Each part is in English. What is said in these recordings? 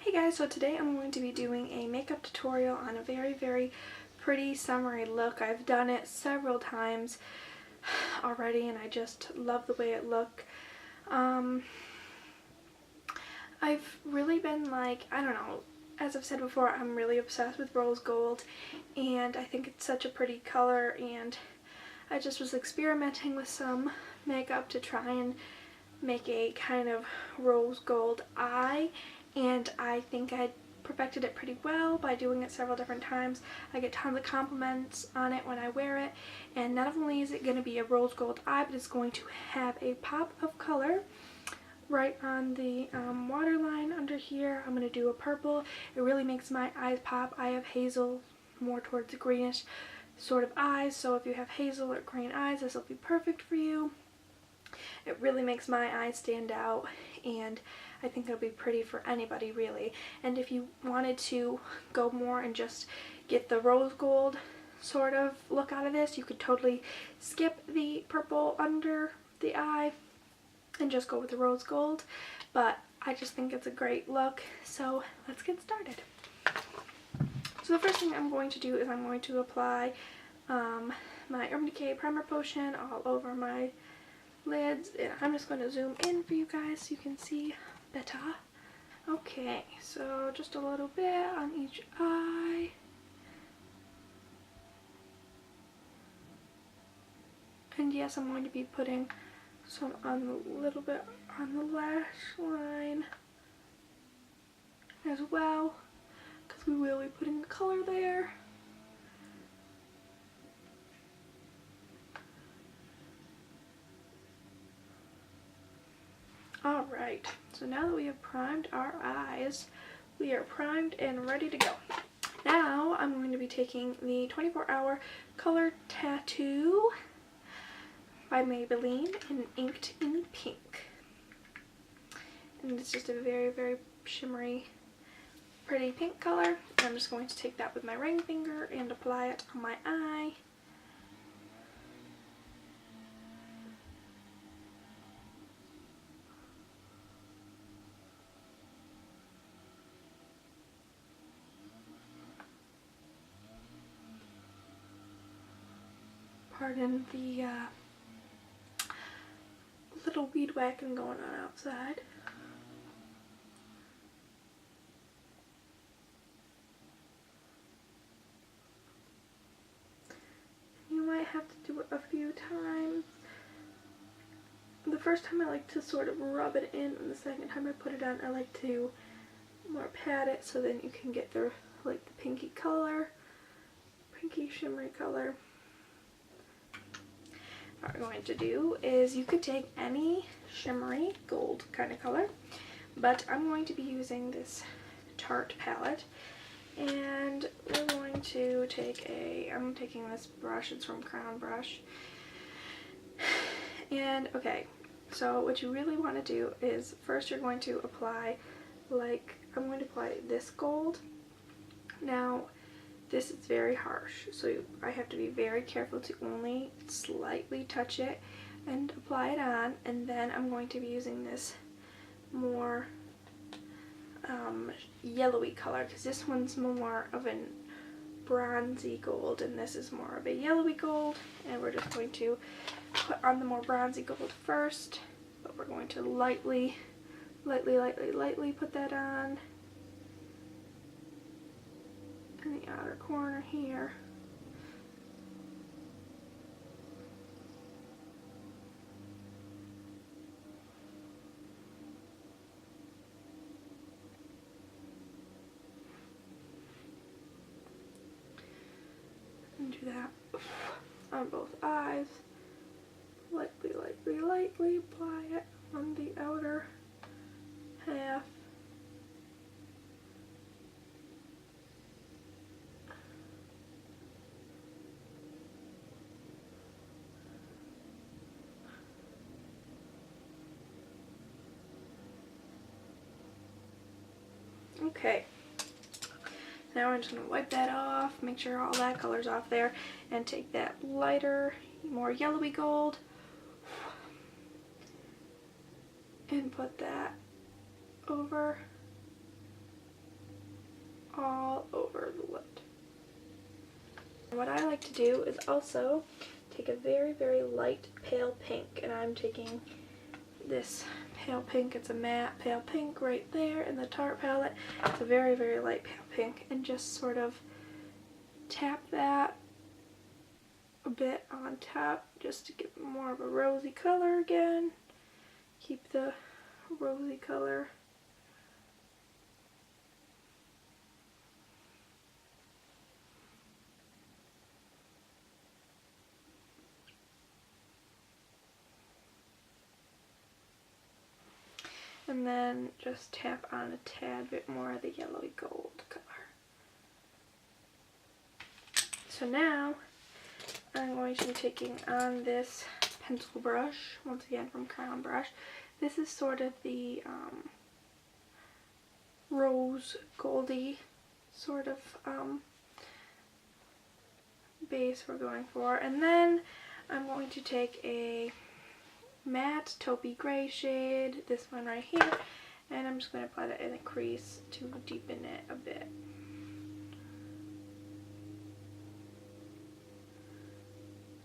Hey guys, so today I'm going to be doing a makeup tutorial on a very pretty summery look. I've done it several times already and I just love the way it looked. I've really been like, I don't know, as I've said before, I'm really obsessed with rose gold and I think it's such a pretty color, and I just was experimenting with some makeup to try and make a kind of rose gold eye, and I think I perfected it pretty well by doing it several different times. I get tons of compliments on it when I wear it, and not only is it going to be a rose gold eye, but it's going to have a pop of color right on the waterline under here. I'm going to do a purple. It really makes my eyes pop. I have hazel, more towards the greenish sort of eyes, so if you have hazel or green eyes, this will be perfect for you. It really makes my eyes stand out, and I think it'll be pretty for anybody really. And if you wanted to go more and just get the rose gold sort of look out of this, you could totally skip the purple under the eye and just go with the rose gold, but I just think it's a great look, so let's get started. So the first thing I'm going to do is I'm going to apply my Urban Decay Primer Potion all over my lids, and I'm just going to zoom in for you guys so you can see better. Okay, so just a little bit on each eye. And yes, I'm going to be putting some on a little bit on the lash line as well, because we will be putting the color there. Alright, so now that we have primed our eyes, we are primed and ready to go. Now I'm going to be taking the 24-Hour Color Tattoo by Maybelline and Inked in Pink. And it's just a very shimmery, pretty pink color. I'm just going to take that with my ring finger and apply it on my eye. Pardon the little weed whacking going on outside. You might have to do it a few times. The first time I like to sort of rub it in, and the second time I put it on I like to more pat it so then you can get the like the pinky color, pinky shimmery color. What we're going to do is, you could take any shimmery gold kind of color, but I'm going to be using this Tarte palette, and we're going to take I'm taking this brush, it's from Crown Brush, and okay, so what you really want to do is first you're going to apply, like, I'm going to apply this gold. Now this is very harsh, so I have to be very careful to only slightly touch it and apply it on, and then I'm going to be using this more yellowy color, because this one's more of a bronzy gold and this is more of a yellowy gold, and we're just going to put on the more bronzy gold first, but we're going to lightly put that on in the outer corner here. And do that on both eyes. Lightly apply it on the outer half. Okay, now I'm just going to wipe that off, make sure all that color's off there, and take that lighter, more yellowy gold and put that over what I like to do is also take a very, very light pale pink, and I'm taking this pale pink. It's a matte pale pink right there in the Tarte palette. It's a very, very light pale pink, and just sort of tap that a bit on top just to give more of a rosy color again. Keep the rosy color. And then just tap on a tad bit more of the yellowy gold color. So now I'm going to be taking on this pencil brush, once again from Crown Brush. This is sort of the rose goldy sort of base we're going for. And then I'm going to take a matte taupey gray shade, this one right here, and I'm just going to apply that in the crease to deepen it a bit.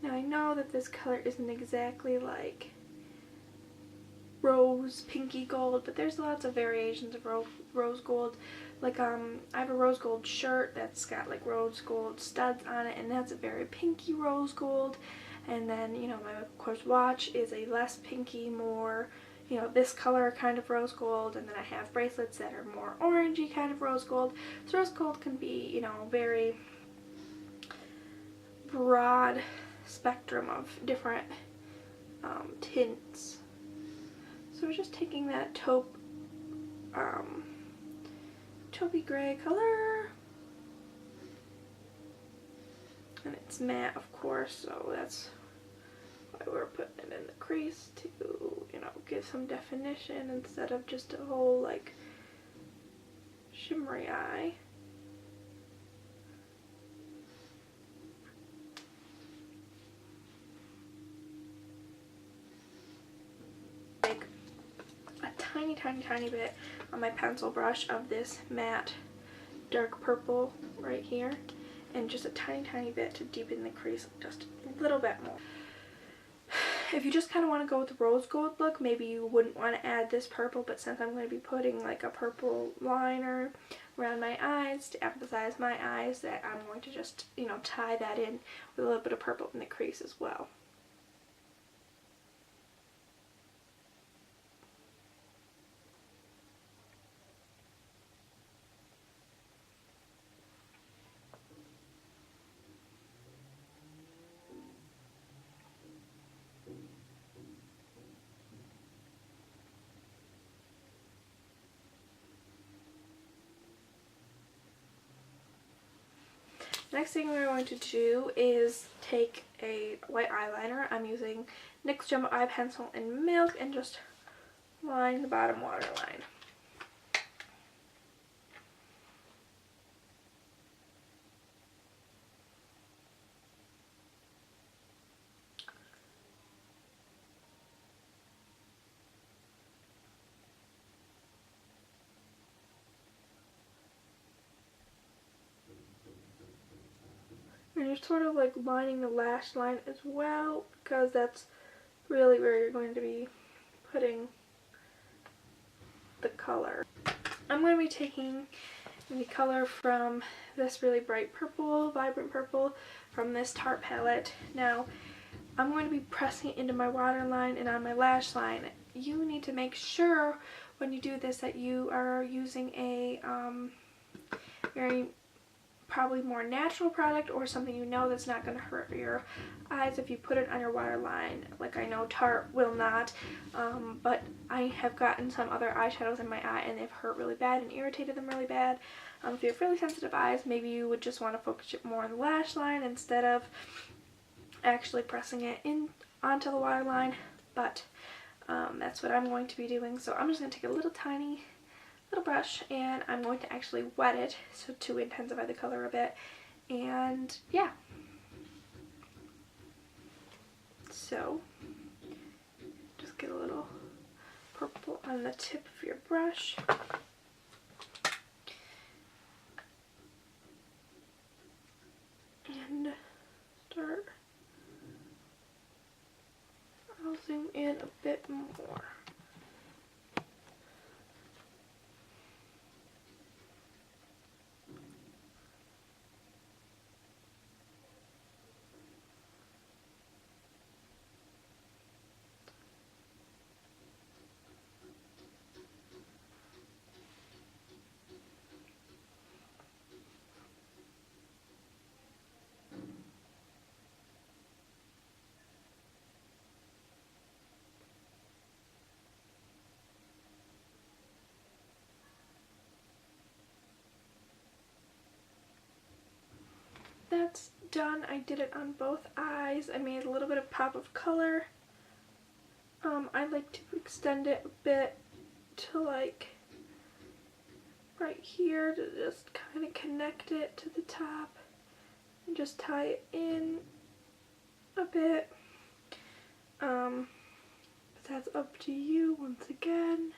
Now I know that this color isn't exactly like rose pinky gold, but there's lots of variations of rose gold. Like I have a rose gold shirt that's got like rose gold studs on it, and that's a very pinky rose gold. And then, you know, my, of course, watch is a less pinky, more, you know, this color kind of rose gold. And then I have bracelets that are more orangey kind of rose gold. So rose gold can be, you know, very broad spectrum of different tints. So we're just taking that taupey gray color. And it's matte, of course, so that's why we're putting it in the crease to, you know, give some definition instead of just a whole, like, shimmery eye. Like a tiny, tiny, tiny bit on my pencil brush of this matte dark purple right here. And just a tiny, tiny bit to deepen the crease just a little bit more. If you just kind of want to go with the rose gold look, maybe you wouldn't want to add this purple, but since I'm going to be putting like a purple liner around my eyes to emphasize my eyes, that I'm going to just, you know, tie that in with a little bit of purple in the crease as well. Next thing we're going to do is take a white eyeliner. I'm using NYX Jumbo Eye Pencil in Milk and just line the bottom waterline. And you're sort of like lining the lash line as well, because that's really where you're going to be putting the color. I'm going to be taking the color from this really bright purple, vibrant purple, from this Tarte palette. Now, I'm going to be pressing it into my waterline and on my lash line. You need to make sure when you do this that you are using a very probably more natural product or something you know that's not going to hurt your eyes if you put it on your waterline. Like I know Tarte will not, but I have gotten some other eyeshadows in my eye and they've hurt really bad and irritated them really bad. If you have really sensitive eyes, maybe you would just want to focus it more on the lash line instead of actually pressing it in onto the waterline, but that's what I'm going to be doing. So I'm just going to take a little tiny little brush and I'm going to actually wet it so to intensify the color a bit, and yeah. So just get a little purple on the tip of your brush. And done. I did it on both eyes. I made a little bit of pop of color. I like to extend it a bit to like right here to just kind of connect it to the top and just tie it in a bit. But that's up to you once again.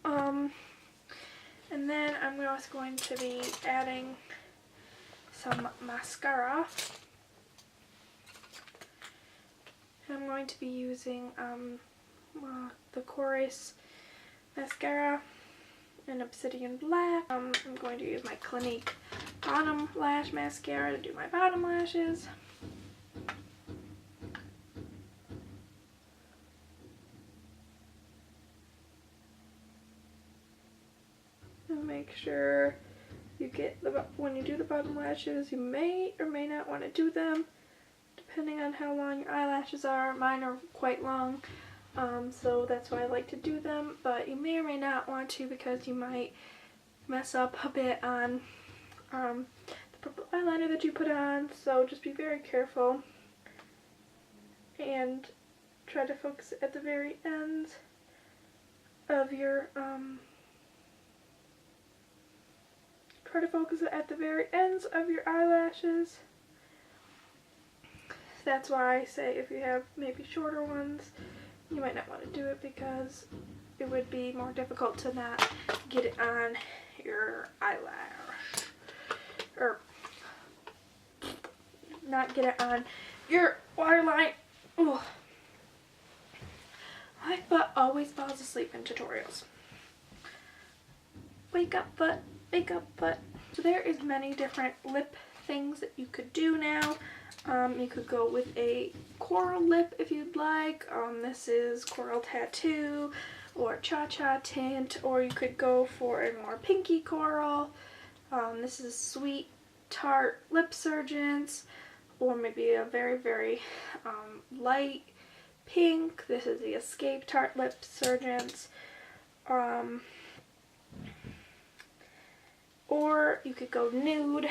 And then I'm also going to be adding some mascara. I'm going to be using the Chorus mascara in Obsidian Black. I'm going to use my Clinique bottom lash mascara to do my bottom lashes. And make sure you get when you do the bottom lashes, you may or may not want to do them depending on how long your eyelashes are. Mine are quite long, so that's why I like to do them, but you may or may not want to because you might mess up a bit on the purple eyeliner that you put on, so just be very careful and try to focus at the very ends of your eyelashes. That's why I say if you have maybe shorter ones, you might not want to do it because it would be more difficult to not get it on your eyelash, or not get it on your waterline. Ugh. My butt always falls asleep in tutorials. Wake up, butt. Wake up, butt. So there is many different lip things that you could do now. You could go with a coral lip if you'd like. This is Coral Tattoo or Cha Cha Tint, or you could go for a more pinky coral. This is Sweet Tart Lip Surgeons, or maybe a very, very light pink. This is the Escape Tart Lip Surgeons. Or you could go nude,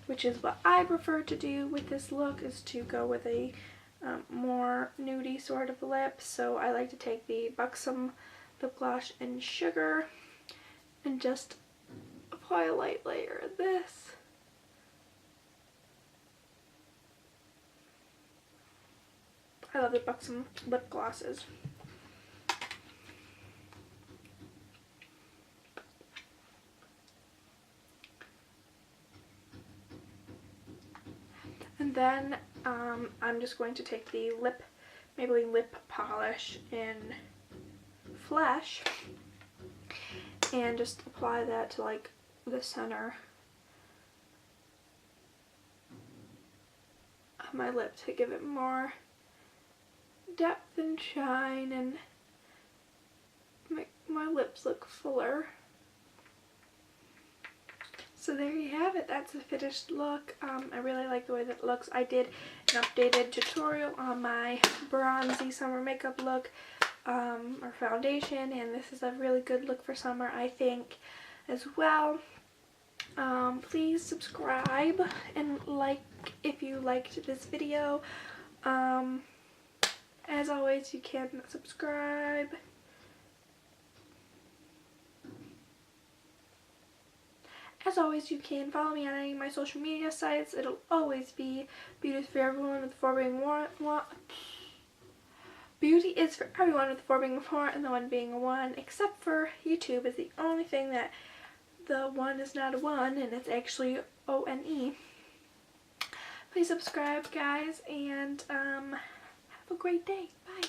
which is what I prefer to do with this look, is to go with a more nudie sort of lip. So I like to take the Buxom lip gloss in Sugar and just apply a light layer of this. I love the Buxom lip glosses. And then I'm just going to take the Maybelline Lip Polish in Flesh and just apply that to like the center of my lip to give it more depth and shine and make my lips look fuller. So there you have it. That's the finished look. I really like the way that it looks. I did an updated tutorial on my bronzy summer makeup look or foundation, and this is a really good look for summer, I think, as well. Please subscribe and like if you liked this video. As always, you can subscribe. As always, you can follow me on any of my social media sites. It'll always be Beauty is for Everyone with 4 being one. Beauty is for everyone with 4 being a 4 and the 1 being a 1, except for YouTube is the only thing that the 1 is not a 1 and it's actually O-N-E. Please subscribe, guys, and have a great day. Bye.